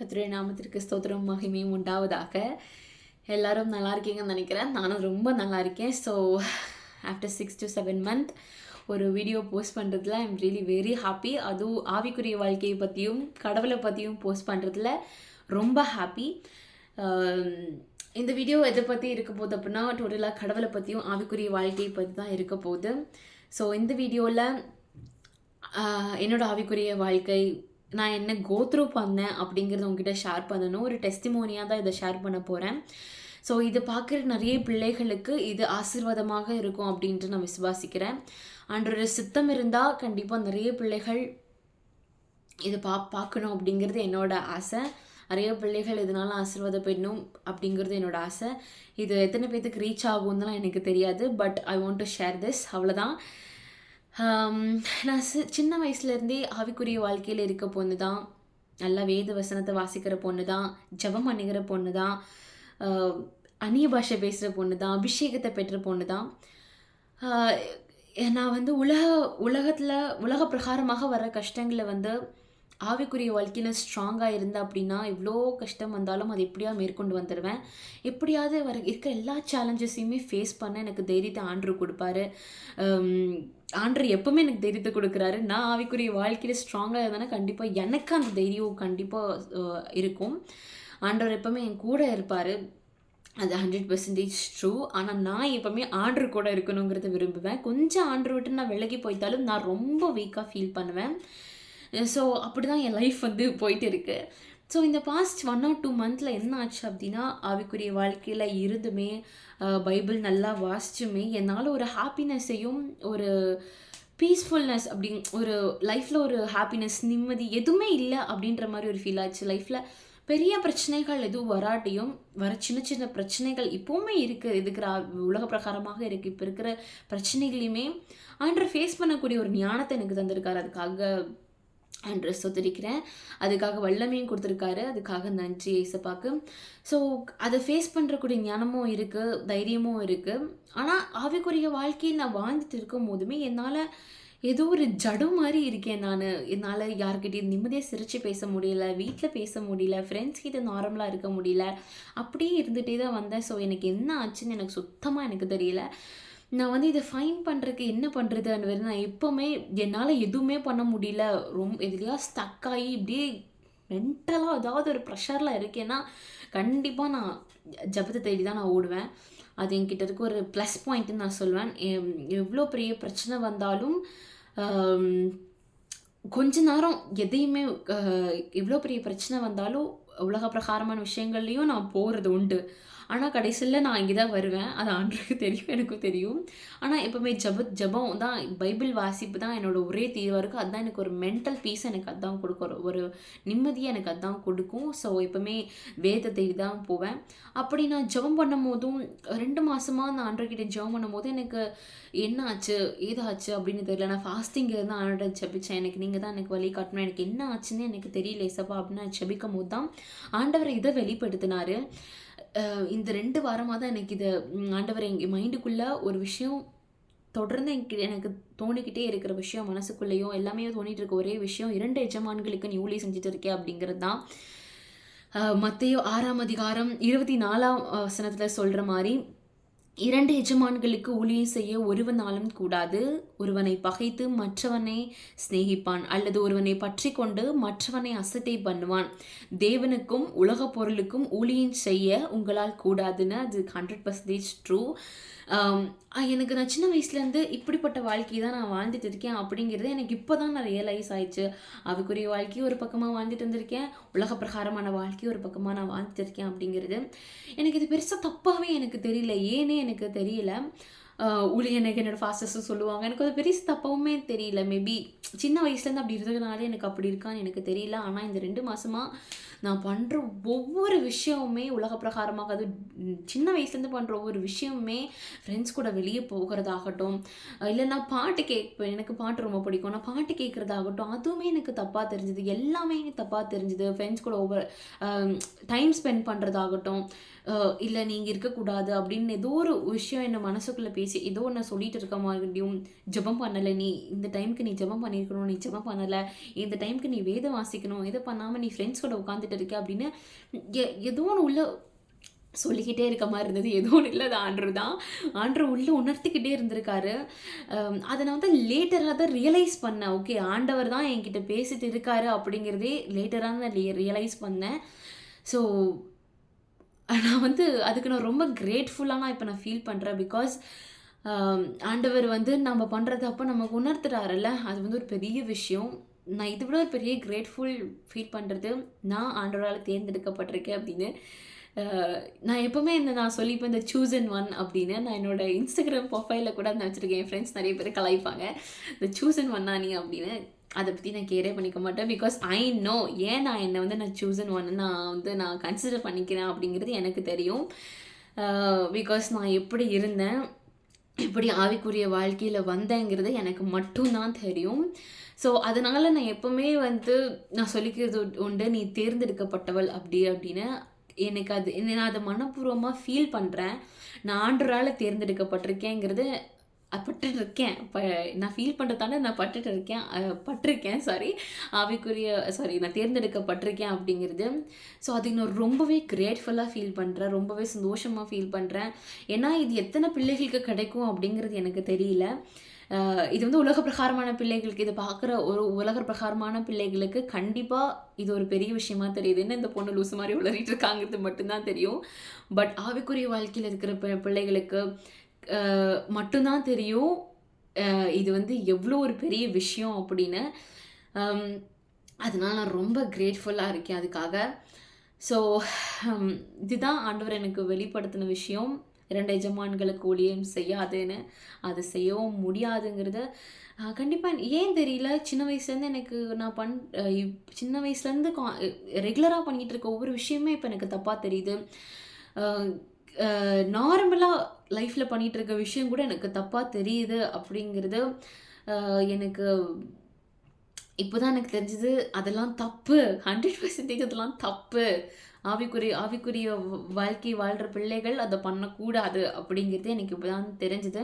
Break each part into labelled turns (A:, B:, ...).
A: கர்த்தருடைய நாமத்திற்கு ஸ்தோத்திரம் மகிமையும் உண்டாவதாக. எல்லாரும் நல்லா இருக்கீங்கன்னு நினைக்கிறேன். நானும் ரொம்ப நல்லா இருக்கேன். ஸோ ஆஃப்டர் 6 to 7 month ஒரு வீடியோ போஸ்ட் பண்ணுறதுல ஐம் ரியலி வெரி ஹாப்பி. அதுவும் ஆவிக்குரிய வாழ்க்கையை பற்றியும் கடவுளை பற்றியும் போஸ்ட் பண்ணுறதுல ரொம்ப ஹாப்பி. இந்த வீடியோ எதை பற்றி இருக்க போகுது அப்படின்னா, டோட்டலாக கடவுளை பற்றியும் ஆவிக்குரிய வாழ்க்கையை பற்றி தான் இருக்க போகுது. ஸோ இந்த வீடியோவில் என்னோட ஆவிக்குரிய வாழ்க்கை நான் என்ன கோத்ரூ பண்ணேன் அப்படிங்கிறத உங்ககிட்ட ஷேர் பண்ணணும். ஒரு டெஸ்டிமோனியாக தான் இதை ஷேர் பண்ண போகிறேன். ஸோ இதை பார்க்குற நிறைய பிள்ளைகளுக்கு இது ஆசீர்வாதமாக இருக்கும் அப்படின்ட்டு நான் விசுவாசிக்கிறேன். ஆண்டவருடைய சித்தம் இருந்தால் கண்டிப்பாக நிறைய பிள்ளைகள் இதை பார்க்கணும் அப்படிங்கிறது என்னோட ஆசை. நிறைய பிள்ளைகள் இதனால் ஆசீர்வாதப்படணும் அப்படிங்கிறது என்னோட ஆசை. இது எத்தனை பேர்த்துக்கு ரீச் ஆகும்னுலாம் எனக்கு தெரியாது. But I want to share this, அவ்வளோதான். நான் சின்ன வயசுலேருந்தே ஆவிக்குரிய வாழ்க்கையில் இருக்க பொண்ணு தான். நல்லா வேத வசனத்தை வாசிக்கிற பொண்ணு தான், ஜெபம் பண்ணிக்கிற பொண்ணு தான், அந்நிய பாஷை பேசுகிற பொண்ணு தான், அபிஷேகத்தை பெற்ற பொண்ணு தான். நான் வந்து உலகத்தில் உலக பிரகாரமாக வர கஷ்டங்களை வந்து ஆவிக்குரிய வாழ்க்கையில் ஸ்ட்ராங்காக இருந்தேன் அப்படின்னா, எவ்வளோ கஷ்டம் வந்தாலும் அது எப்படியாவது மேற்கொண்டு வந்துடுவேன். எப்படியாவது இருக்க எல்லா சேலஞ்சஸையுமே ஃபேஸ் பண்ண எனக்கு தைரியத்தை ஆண்டவர் கொடுப்பாரு. ஆண்டவர் எப்போவுமே எனக்கு தைரியத்தை கொடுக்குறாரு. நான் ஆவிக்குரிய வாழ்க்கையில் ஸ்ட்ராங்காக இருந்தேன்னா கண்டிப்பாக எனக்கு அந்த தைரியம் கண்டிப்பாக இருக்கும். ஆண்டவர் எப்போவுமே என் கூட இருப்பார். அது 100% ட்ரூ. ஆனால் நான் எப்போவுமே ஆண்டவர் கூட இருக்கணுங்கிறத விரும்புவேன். கொஞ்சம் ஆண்டவர் விட்டு நான் விலகி போய்த்தாலும் நான் ரொம்ப வீக்காக ஃபீல் பண்ணுவேன். ஸோ அப்படி தான் என் லைஃப் வந்து போயிட்டு இருக்கு. ஸோ இந்த பாஸ்ட் 1 or 2 months என்ன ஆச்சு அப்படின்னா, ஆவிக்குரிய வாழ்க்கையில் இருந்துமே பைபிள் நல்லா வாசிச்சுமே என்னால் ஒரு ஹாப்பினஸ்ஸையும் ஒரு பீஸ்ஃபுல்னஸ் அப்படி ஒரு லைஃப்பில் ஒரு ஹாப்பினஸ் நிம்மதி எதுவுமே இல்லை அப்படின்ற மாதிரி ஒரு ஃபீல் ஆச்சு. லைஃப்பில் பெரிய பிரச்சனைகள் எதுவும் வராட்டியும் சின்ன சின்ன பிரச்சனைகள் இப்போவுமே இருக்குது. இருக்கிற உலக பிரகாரமாக இருக்குது. இப்போ இருக்கிற பிரச்சனைகளையுமே ஆண்டவர் ஃபேஸ் பண்ணக்கூடிய ஒரு ஞானத்தை எனக்கு தந்திருக்காரு. அதுக்காக ஆண்டவரை ஸ்தோத்திரிக்கிறேன். அதுக்காக வல்லமையும் கொடுத்துருக்காரு. அதுக்காக நன்றி ஏசப்பாக்கு. ஸோ அதை ஃபேஸ் பண்ணுறக்கூடிய ஞானமும் இருக்குது, தைரியமும் இருக்குது. ஆனால் ஆவிக்குரிய வாழ்க்கையை நான் வாழ்ந்துட்டு இருக்கும் போதுமே என்னால் ஏதோ ஒரு ஜடம் மாதிரி இருக்கேன் நான். என்னால் யார்கிட்டையும் நிம்மதியாக சிரித்து பேச முடியல, வீட்டில் பேச முடியல, ஃப்ரெண்ட்ஸ் கிட்ட நார்மலாக இருக்க முடியல. அப்படியே இருந்துகிட்டே தான் வந்தேன். ஸோ எனக்கு என்ன ஆச்சுன்னு எனக்கு சுத்தமாக எனக்கு தெரியல. நான் வந்து இதை ஃபைன் பண்ணுறதுக்கு என்ன பண்ணுறதுன்னு நான் எப்போவுமே என்னால் எதுவுமே பண்ண முடியல. ரொம்ப எதுலையா ஸ்டக் ஆகி இப்படியே மென்டலாக ஏதாவது ஒரு ப்ரெஷரில் இருக்கேன்னா கண்டிப்பாக நான் ஜபத்தை தேடி தான் நான் ஓடுவேன். அது என்கிட்ட இருக்க ஒரு ப்ளஸ் பாயிண்ட்டுன்னு நான் சொல்வேன். எவ்வளோ பெரிய பிரச்சனை வந்தாலும் கொஞ்ச நேரம் எதையுமே எவ்வளோ பெரிய பிரச்சனை வந்தாலும் உலக பிரகாரமான விஷயங்கள்லையும் நான் போகிறது உண்டு. ஆனால் கடைசியில் நான் இங்கே தான் வருவேன். அது ஆண்டவருக்கு தெரியும், எனக்கும் தெரியும். ஆனால் எப்போவுமே ஜெபம் தான், பைபிள் வாசிப்பு தான் என்னோடய ஒரே தீர்வாக இருக்குது. அதுதான் எனக்கு ஒரு மென்டல் பீஸ் எனக்கு அதுதான் கொடுக்கும், ஒரு நிம்மதியை எனக்கு அதுதான் கொடுக்கும். ஸோ எப்போவுமே வேதத்தை தான் போவேன். அப்படி நான் ஜெபம் பண்ணும் போதும் 2 மாதமாக நான் ஆண்டவர்கிட்ட ஜெபம் பண்ணும் போது எனக்கு என்ன ஆச்சு ஏதாச்சு அப்படின்னு தெரியல. நான் ஃபாஸ்டிங் இருந்தால் ஆண்டவரை ஜெபிச்சேன். எனக்கு நீங்கள் தான் எனக்கு வழி காட்டணும், எனக்கு என்ன ஆச்சுன்னு எனக்கு தெரியல ஏசப்பா அப்படின்னு நான் ஜெபிக்கும் போது தான் ஆண்டவர் இதை வெளிப்படுத்தினார். இந்த 2 வாரமாக தான் எனக்கு இதை ஆண்டவர் எங்கள் மைண்டுக்குள்ளே ஒரு விஷயம் தொடர்ந்து எனக்கு தோணிக்கிட்டே இருக்கிற விஷயம், மனசுக்குள்ளேயும் எல்லாமே தோணிட்டு இருக்க ஒரே விஷயம், 2 எஜமான்களுக்கு நீ ஊழியம் செஞ்சுட்டு இருக்கே அப்படிங்கிறது தான். மத்தேயு 6:24 சொல்கிற மாதிரி 2 எஜமான்களுக்கு ஊழியம் செய்ய ஒருவனாலும் கூடாது. ஒருவனை பகைத்து மற்றவனை சிநேகிப்பான், அல்லது ஒருவனை பற்றி கொண்டு மற்றவனை அசட்டை பண்ணுவான். தேவனுக்கும் உலக பொருளுக்கும் ஊழியம் செய்ய உங்களால் கூடாதுன்னு அது 100% ட்ரூ. எனக்கு நான் சின்ன வயசுலேருந்து இப்படிப்பட்ட வாழ்க்கையை தான் நான் வாழ்ந்துட்டு இருக்கேன் அப்படிங்கிறது எனக்கு இப்போ தான் நான் ரியலைஸ் ஆயிடுச்சு. அதுக்குரிய வாழ்க்கையை ஒரு பக்கமாக வாழ்ந்துட்டு வந்திருக்கேன், உலக பிரகாரமான வாழ்க்கையை ஒரு பக்கமாக நான் வாழ்ந்துட்டு இருக்கேன் அப்படிங்கிறது எனக்கு இது பெருசாக தப்பாகவே எனக்கு தெரியல. ஏன்னே எனக்கு தெரியல. எனக்கு என்னோடய ஃபாஸ்டர்ஸும் சொல்லுவாங்க. எனக்கு அது பெரிய தப்பாகவுமே தெரியல. மேபி சின்ன வயசுலேருந்து அப்படி இருந்ததுனாலே எனக்கு அப்படி இருக்கான்னு எனக்கு தெரியல. ஆனால் இந்த 2 மாதமாக நான் பண்ணுற ஒவ்வொரு விஷயமுமே உலக பிரகாரமாக, அது சின்ன வயசுலேருந்து பண்ணுற ஒவ்வொரு விஷயமுமே ஃப்ரெண்ட்ஸ் கூட வெளியே போகிறதாகட்டும், இல்லை நான் பாட்டு கேட்பேன், எனக்கு பாட்டு ரொம்ப பிடிக்கும், நான் பாட்டு கேட்குறதாகட்டும், அதுவுமே எனக்கு தப்பாக தெரிஞ்சுது. எல்லாமே தப்பாக தெரிஞ்சுது. ஃப்ரெண்ட்ஸ் கூட டைம் ஸ்பெண்ட் பண்ணுறதாகட்டும், இல்லை நீங்கள் இருக்கக்கூடாது அப்படின்னு ஏதோ ஒரு விஷயம் என்னை மனசுக்குள்ளே பேசி ஏதோ ஒன்று சொல்லிட்டு இருக்க மாதிரியும், ஜெபம் பண்ணலை, நீ இந்த டைமுக்கு நீ ஜெபம் பண்ணியிருக்கணும், நீ ஜெபம் பண்ணலை, இந்த டைமுக்கு நீ வேதம் வாசிக்கணும், இதை பண்ணாமல் நீ ஃப்ரெண்ட்ஸ் கூட உட்காந்துட்டு வாழ்ந்துட்டு இருக்கேன் அப்படின்னு ஏதோ ஒன்று உள்ள சொல்லிக்கிட்டே இருக்க மாதிரி இருந்தது. ஏதோ ஒன்று இல்லை, அது ஆண்டவர் தான். ஆண்டவர் உள்ளே உணர்த்திக்கிட்டே இருந்திருக்காரு. அதை நான் வந்து லேட்டராக தான் ரியலைஸ் பண்ணேன். ஓகே, ஆண்டவர் தான் என்கிட்ட பேசிட்டு இருக்காரு அப்படிங்கிறதே லேட்டராக தான் ரியலைஸ் பண்ணேன். ஸோ நான் வந்து அதுக்கு நான் ரொம்ப கிரேட்ஃபுல்லாக நான் இப்போ நான் ஃபீல் பண்ணுறேன். பிகாஸ் ஆண்டவர் வந்து நம்ம பண்ணுறது அப்போ நமக்கு உணர்த்துறாருல்ல, அது வந்து ஒரு பெரிய விஷயம். நான் இதை விட ஒரு பெரிய கிரேட்ஃபுல் ஃபீல் பண்ணுறது, நான் ஆண்டவரால் தேர்ந்தெடுக்கப்பட்டிருக்கேன் அப்படின்னு. நான் எப்போவுமே நான் சொல்லிப்பேன், இந்த சூசன் ஒன் அப்படின்னு. நான் என்னோட இன்ஸ்டாகிராம் ப்ரொஃபைலில் கூட நான் வச்சுருக்கேன். என் ஃப்ரெண்ட்ஸ் நிறைய பேர் கலாய்ப்பாங்க, இந்த சூசன் ஒன்னா நீ அப்படின்னு. அதை பற்றி நான் கேரே பண்ணிக்க மாட்டேன். பிகாஸ் ஐ நோ ஏன் நான் என்னை வந்து நான் சூசன் ஒன்னு நான் கன்சிடர் பண்ணிக்கிறேன் அப்படிங்கிறது எனக்கு தெரியும். பிகாஸ் நான் எப்படி இருந்தேன், எப்படி ஆவிக்குரிய வாழ்க்கையில் வந்தேங்கிறது எனக்கு மட்டும்தான் தெரியும். ஸோ அதனால் நான் எப்போவுமே வந்து நான் சொல்லிக்கிறது உண்டு, நீ தேர்ந்தெடுக்கப்பட்டவள் அப்படின்னு. எனக்கு அது நான் அதை மனப்பூர்வமாக ஃபீல் பண்ணுறேன். நான் ஆண்டவரால் தேர்ந்தெடுக்கப்பட்டிருக்கேங்கிறது பட்டுருக்கேன். நான் ஃபீல் பண்ணுறதால நான் பட்டிருக்கேன் நான் தேர்ந்தெடுக்கப்பட்டிருக்கேன் அப்படிங்கிறது. ஸோ அதுக்கு நான் ரொம்பவே கிரேட்ஃபுல்லாக ஃபீல் பண்ணுறேன், ரொம்பவே சந்தோஷமாக ஃபீல் பண்ணுறேன். ஏன்னா இது எத்தனை பிள்ளைகளுக்கு கிடைக்கும் அப்படிங்கிறது எனக்கு தெரியல. இது வந்து உலக பிரகாரமான பிள்ளைகளுக்கு, இதை பார்க்குற ஒரு உலக பிரகாரமான பிள்ளைகளுக்கு கண்டிப்பாக இது ஒரு பெரிய விஷயமா தெரியுது. என்ன இந்த பொண்ணு லூசு மாதிரி உளறிட்டு இருக்காங்கிறது மட்டும்தான் தெரியும். பட் ஆவிக்குரிய வாழ்க்கையில் இருக்கிற பிள்ளைகளுக்கு மட்டும்தான் தெரியும் இது வந்து எவ்வளோ ஒரு பெரிய விஷயம் அப்படின்னு. அதனால் நான் ரொம்ப கிரேட்ஃபுல்லாக இருக்கேன் அதுக்காக. ஸோ இதுதான் ஆண்டவர் எனக்கு வெளிப்படுத்தின விஷயம். 2 எஜமான்களுக்கு ஊழியம் செய்யாதுன்னு, அது செய்யவும் முடியாதுங்கிறத கண்டிப்பாக ஏன் தெரியல, சின்ன வயசுலேருந்து எனக்கு நான் சின்ன வயசுலேருந்து ரெகுலராக பண்ணிகிட்டு இருக்க ஒவ்வொரு விஷயமே இப்போ எனக்கு தப்பாக தெரியுது. நார்மலாக லைஃப்பில் பண்ணிகிட்டு இருக்க விஷயம் கூட எனக்கு தப்பாக தெரியுது அப்படிங்கிறது எனக்கு இப்போ தான் எனக்கு தெரிஞ்சுது. அதெல்லாம் தப்பு, 100% அதெல்லாம் தப்பு. ஆவிக்குரிய வாழ்க்கை வாழ்கிற பிள்ளைகள் அதை பண்ணக்கூடாது அப்படிங்கிறது எனக்கு இப்போ தான் தெரிஞ்சுது.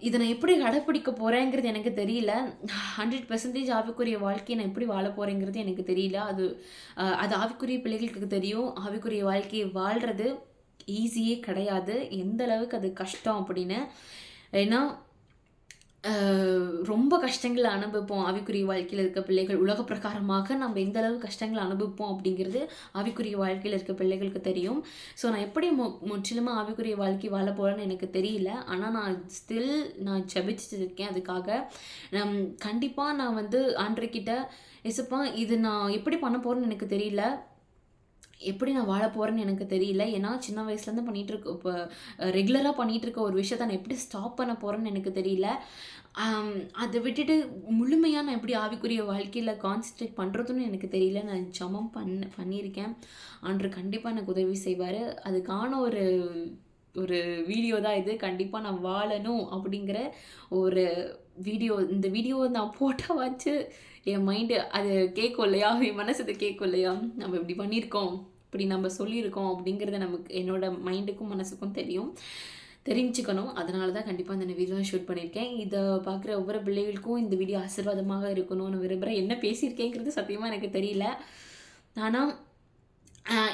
A: இதை நான் எப்படி கடைப்பிடிக்க போகிறேங்கிறது எனக்கு தெரியல. 100% ஆவிக்குரிய வாழ்க்கையை நான் எப்படி வாழ போகிறேங்கிறது எனக்கு தெரியல. அது ஆவிக்குரிய பிள்ளைகளுக்கு தெரியும். ஆவிக்குரிய வாழ்க்கையை வாழ்கிறது ஈஸியே கிடையாது, எந்த அளவுக்கு அது கஷ்டம் அப்படின்னு. ஏன்னா ரொம்ப கஷ்டங்களை அனுபவிப்போம் ஆவிக்குரிய வாழ்க்கையில் இருக்க பிள்ளைகள். உலக பிரகாரமாக நம்ம எந்த அளவு கஷ்டங்களை அனுபவிப்போம் அப்படிங்கிறது ஆவிக்குரிய வாழ்க்கையில் இருக்க பிள்ளைகளுக்கு தெரியும். ஸோ நான் எப்படி முற்றிலுமாக ஆவிக்குரிய வாழ்க்கை வாழ போகிறேன்னு எனக்கு தெரியல. ஆனால் நான் ஜெபிச்சுட்டு இருக்கேன் அதுக்காக. கண்டிப்பாக நான் வந்து ஆண்டவர்கிட்ட, ஏசப்பா இது நான் எப்படி பண்ண போகிறேன்னு எனக்கு தெரியல, எப்படி நான் வாழ போகிறேன்னு எனக்கு தெரியல. ஏன்னா சின்ன வயசுலேருந்து பண்ணிகிட்ருக்க, இப்போ ரெகுலராக பண்ணிகிட்ருக்க ஒரு விஷயத்தை நான் எப்படி ஸ்டாப் பண்ண போகிறேன்னு எனக்கு தெரியல. அதை விட்டுட்டு முழுமையாக நான் எப்படி ஆவிக்குரிய வாழ்க்கையில் கான்சன்ட்ரேட் பண்ணுறதுன்னு எனக்கு தெரியல. நான் ஜெபம் பண்ணியிருக்கேன். ஆண்டவர் கண்டிப்பாக எனக்கு உதவி செய்வார். அதுக்கான ஒரு வீடியோ தான் இது. கண்டிப்பாக நான் வாழணும் அப்படிங்கிற ஒரு வீடியோ. இந்த வீடியோவை நான் போட்டால் வச்சு என் மைண்டு அது கேட்கும் இல்லையா, என் மனசு அது கேட்கும் இல்லையா, நம்ம இப்படி பண்ணியிருக்கோம், இப்படி நம்ம சொல்லியிருக்கோம் அப்படிங்கிறத என்னோட மைண்டுக்கும் மனசுக்கும் தெரிஞ்சுக்கணும். அதனால தான் கண்டிப்பாக இந்த வீடியோ ஷூட் பண்ணியிருக்கேன். இதை பார்க்குற ஒவ்வொரு பிள்ளைகளுக்கும் இந்த வீடியோ ஆசீர்வாதமாக இருக்கணும்னு விரும்புகிறேன். என்ன பேசியிருக்கேங்கிறது சத்தியமாக எனக்கு தெரியல. ஆனால்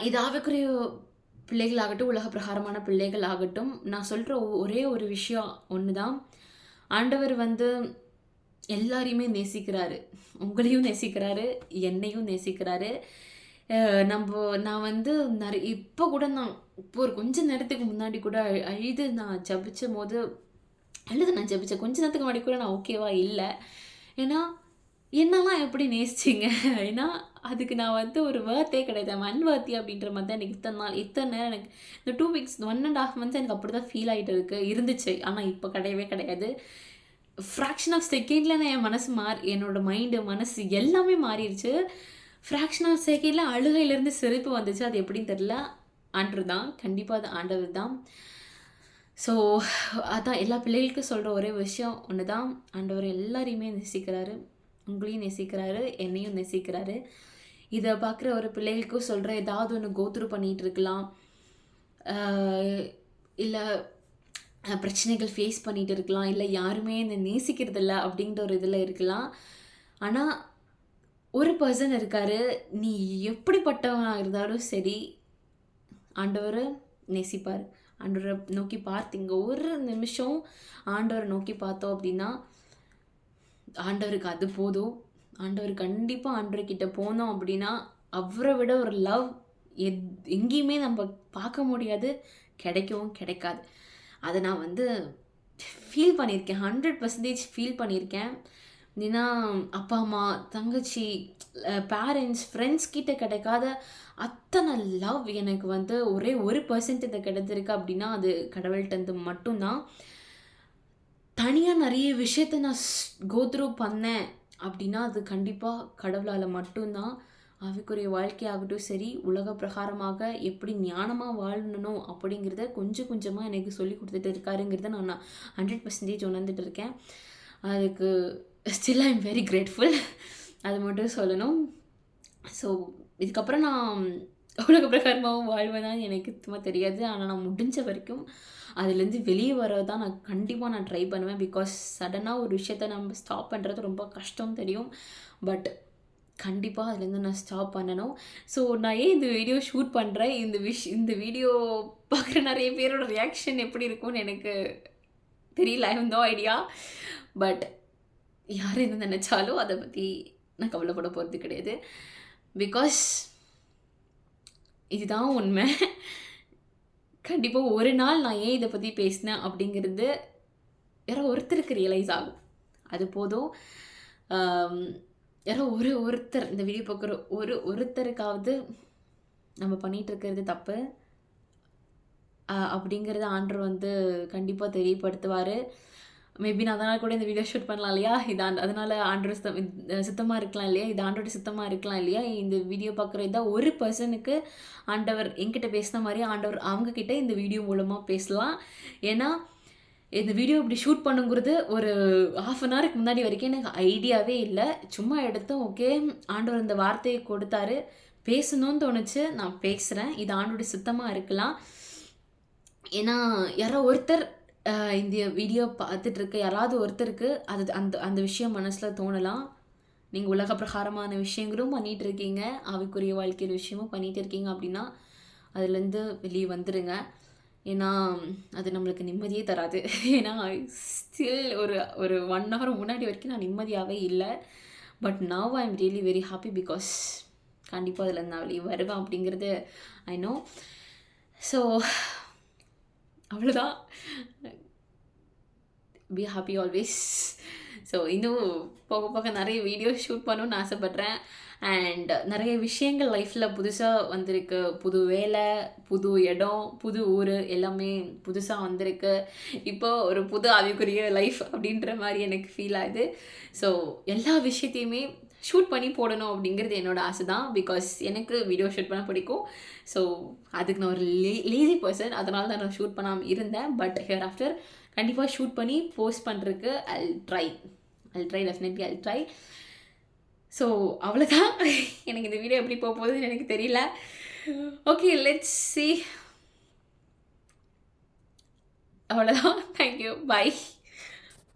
A: இது ஆவிக்குரிய பிள்ளைகளாகட்டும், உலக பிரகாரமான பிள்ளைகள் ஆகட்டும், நான் சொல்கிற ஒரே ஒரு விஷயம் ஒன்று தான். ஆண்டவர் வந்து எல்லாரையுமே நேசிக்கிறாரு. உங்களையும் நேசிக்கிறாரு, என்னையும் நேசிக்கிறாரு. நான் வந்து இப்போ கூட நான் ஒரு கொஞ்ச நேரத்துக்கு முன்னாடி கூட அழுது நான் ஜபிச்சும் போது நான் ஜபிச்சேன். கொஞ்ச நேரத்துக்கு முன்னாடி கூட நான் ஓகேவா இல்லை. ஏன்னா என்னெல்லாம் எப்படி நேசிச்சிங்க, ஏன்னா அதுக்கு நான் வந்து ஒரு வேர்த்தே கிடையாது, அன்வர்த்தி அப்படின்ற மாதிரி தான் எனக்கு இத்தனை நேரம் எனக்கு இந்த 2 weeks 1.5 months எனக்கு அப்படி தான் ஃபீல் ஆகிட்டு இருந்துச்சு. ஆனால் இப்போ கிடையவே கிடையாது. ஃப்ராக்ஷன் ஆஃப் செகண்டில் நான் என் மனசு என்னோட மைண்டு மனசு எல்லாமே மாறிடுச்சு. ஃப்ராக்ஷன் ஆஃப் செகண்டில் அழுகையிலேருந்து சிரிப்பு வந்துச்சு. அது எப்படின்னு தெரில, ஆண்டவர் தான், கண்டிப்பாக அது ஆண்டவர் தான். ஸோ அதான் எல்லா பிள்ளைகளுக்கும் சொல்கிற ஒரே விஷயம் ஒன்று தான், ஆண்டவர் எல்லாரையுமே நேசிக்கிறாரு, உங்களையும் நேசிக்கிறாரு, என்னையும் நேசிக்கிறாரு. இதை பார்க்குற ஒரு பிள்ளைகளுக்கும் சொல்கிற, ஏதாவது ஒன்று கோத்ரூ பண்ணிகிட்டு இருக்கலாம், இல்லை பிரச்சனைகள் ஃபேஸ் பண்ணிகிட்டு இருக்கலாம், இல்லை யாருமே என்னை நேசிக்கிறதில்ல அப்படிங்கிற ஒரு இதில் இருக்கலாம். ஆனால் ஒரு பர்சன் இருக்காரு. நீ எப்படிப்பட்டவனா இருந்தாலும் சரி, ஆண்டவர நேசிப்பாரு. ஆண்டவர நோக்கி பார்த்தீங்க ஒரு நிமிஷம் ஆண்டவர நோக்கி பார்த்தோம் அப்படின்னா, ஆண்டவருக்கு அது போதும். ஆண்டவர் கண்டிப்பா ஆண்டவர்கிட்ட போனோம் அப்படின்னா, அவர விட ஒரு லவ் எத் எங்கேயுமே நம்ப பார்க்க முடியாது. கிடைக்கவும் கிடைக்காது. அத நான் வந்து ஃபீல் பண்ணியிருக்கேன். 100% ஃபீல் பண்ணியிருக்கேன். ஏன்னா, அப்பா, அம்மா, தங்கச்சி, பேரண்ட்ஸ், ஃப்ரெண்ட்ஸ் கிட்ட கிடைக்காத அத்தன லவ் எனக்கு வந்து ஒரே 1% கிடைச்சிருக்கு அப்படின்னா, அது கடவுள்ட்டருந்து மட்டும் தான். தனியா நெறைய விஷயத்த நான் கோ த்ரூ பண்ணேன் அப்படின்னா, அது கண்டிப்பா கடவுளால மட்டும் தான். ஆவிக்குரிய வாழ்க்கையாகட்டும் சரி, உலக பிரகாரமாக எப்படி ஞானமா வாழணும் அப்படிங்கிறத கொஞ்சம் கொஞ்சமா எனக்கு சொல்லிக் குடுத்துட்டு இருக்காருங்கிறத நான் 100% உணர்ந்துட்டு இருக்கேன். அதுக்கு still I am very grateful. அது மட்டும் சொல்லணும். ஸோ, இதுக்கப்புறம் நான் உலக பிரகாரமாவும் வாழ்வேனான்னு எனக்கு சுத்தமா தெரியாது. ஆனா, நான் முடிஞ்ச வரைக்கும் அதுலேருந்து வெளிய வர தான் நான் கண்டிப்பா ட்ரை பண்ணுவேன். பிகாஸ் சடனா ஒரு விஷயத்த நம்ம ஸ்டாப் பண்றது ரொம்ப கஷ்டம் தெரியும். பட் கண்டிப்பா அதுலேருந்து நான் ஸ்டாப் பண்ணணும். ஸோ, நான் ஏன் இந்த வீடியோ ஷூட் பண்றேன்? இந்த வீடியோ பார்க்குற நெறைய பேரோட ரியாக்ஷன் எப்படி இருக்கும்னு எனக்கு தெரியல. I have no idea. But யார் என்ன நெனச்சாலும் அத பத்தி நான் கவலைப்பட போறது கிடையாது. பிகாஸ் இதுதான் உண்மை. கண்டிப்பா ஒரு நாள் நான் ஏன் இத பத்தி பேசினேன் அப்படிங்கிறது யாரோ ஒருத்தருக்கு ரியலைஸ் ஆகும். அது போதும். ஆம், யாரோ ஒருத்தர் இந்த வீடியோ பார்க்குற ஒருத்தருக்காவது நம்ம பண்ணிட்டு இருக்கிறது தப்பு அப்படிங்கிறத ஆண்டவர் வந்து கண்டிப்பா தெரியப்படுத்துவாரு. மேபி நான் அதனால கூட இந்த வீடியோ ஷூட் பண்ணலாம் இல்லையா? அதனால ஆண்டவர் சித்தமா இருக்கலாம் இல்லையா? இது ஆண்டவரோட சித்தமா இருக்கலாம் இல்லையா? இந்த வீடியோ பார்க்குற இதான் ஒரு பெர்சனுக்கு ஆண்டவர் என்கிட்ட பேசின மாரி ஆண்டவர் அவங்க கிட்ட இந்த வீடியோ மூலமா பேசலாம். ஏன்னா, இந்த வீடியோ இப்படி ஷூட் பண்ணுங்கிறது ஒரு 1/2 அன் ஹவருக்கு முன்னாடி வரைக்கும் எனக்கு ஐடியாவே இல்ல. சும்மா எடுத்தோம். ஓகே, ஆண்டவர் இந்த வார்த்தைய கொடுத்தாரு. பேசணும்னு தோணுச்சு. நான் பேசுறேன். இது ஆண்டவருடைய சித்தமா இருக்கலாம். ஏன்னா, யாரோ ஒருத்தர் இந்த வீடியோ பார்த்துட்டு இருக்க யாராவது ஒருத்தருக்கு அது அந்த அந்த விஷயம் மனசுல தோணலாம். நீங்க உலக பிரகாரமான விஷயங்களும் பண்ணிட்டு இருக்கீங்க. ஆவிக்குரிய வாழ்க்கையில விஷயமும் பண்ணிட்டு இருக்கீங்க அப்படின்னா, அதுலேருந்து வெளிய வந்துருங்க. ஏன்னா, அது நம்மளுக்கு நிம்மதியே தராது. ஏன்னா, ஸ்டில் ஒரு ஒரு 1 ஹவர் முன்னாடி வரைக்கும் நான் நிம்மதியாவே இல்ல. But now I am really very happy because கண்டிப்பா அதுலேருந்து நான் வெளிய வருவேன் அப்படிங்கிறது ஐ நோ. ஸோ, அவ்வளோதான். Be happy always. ஸோ, இன்னும் போக போக நெறைய வீடியோ ஷூட் பண்ணணும்னு ஆசைப்படுறேன். அண்ட் நெறைய விஷயங்கள் லைஃப்பில் புதுசாக வந்திருக்கு. புது வேலை, புது இடம், புது ஊர் எல்லாமே புதுசாக வந்திருக்கு. இப்போ ஒரு புது ஆவிக்குரிய லைஃப் அப்படின்ற மாதிரி எனக்கு ஃபீல் ஆகுது. ஸோ, எல்லா விஷயத்தையுமே ஷூட் பண்ணி போடணும் அப்படிங்கிறது என்னோட ஆசை தான். பிகாஸ் எனக்கு வீடியோ ஷூட் பண்ண பிடிக்கும். ஸோ, அதுக்கு நான் ஒரு லேசி பர்சன். அதனால தான் நான் ஷூட் பண்ணாமல் இருந்தேன். பட் ஹியர் ஆஃப்டர் கண்டிப்பாக ஷூட் பண்ணி போஸ்ட் பண்ணுறதுக்கு ஐல் ட்ரை டெஃபினெட்லி ஐல் ட்ரை. ஸோ, அவ்வளோதான். எனக்கு இந்த வீடியோ எப்படி போக போகுதுன்னு எனக்கு தெரியல. Okay, let's see. அவ்வளோதான். தேங்க்யூ. பை.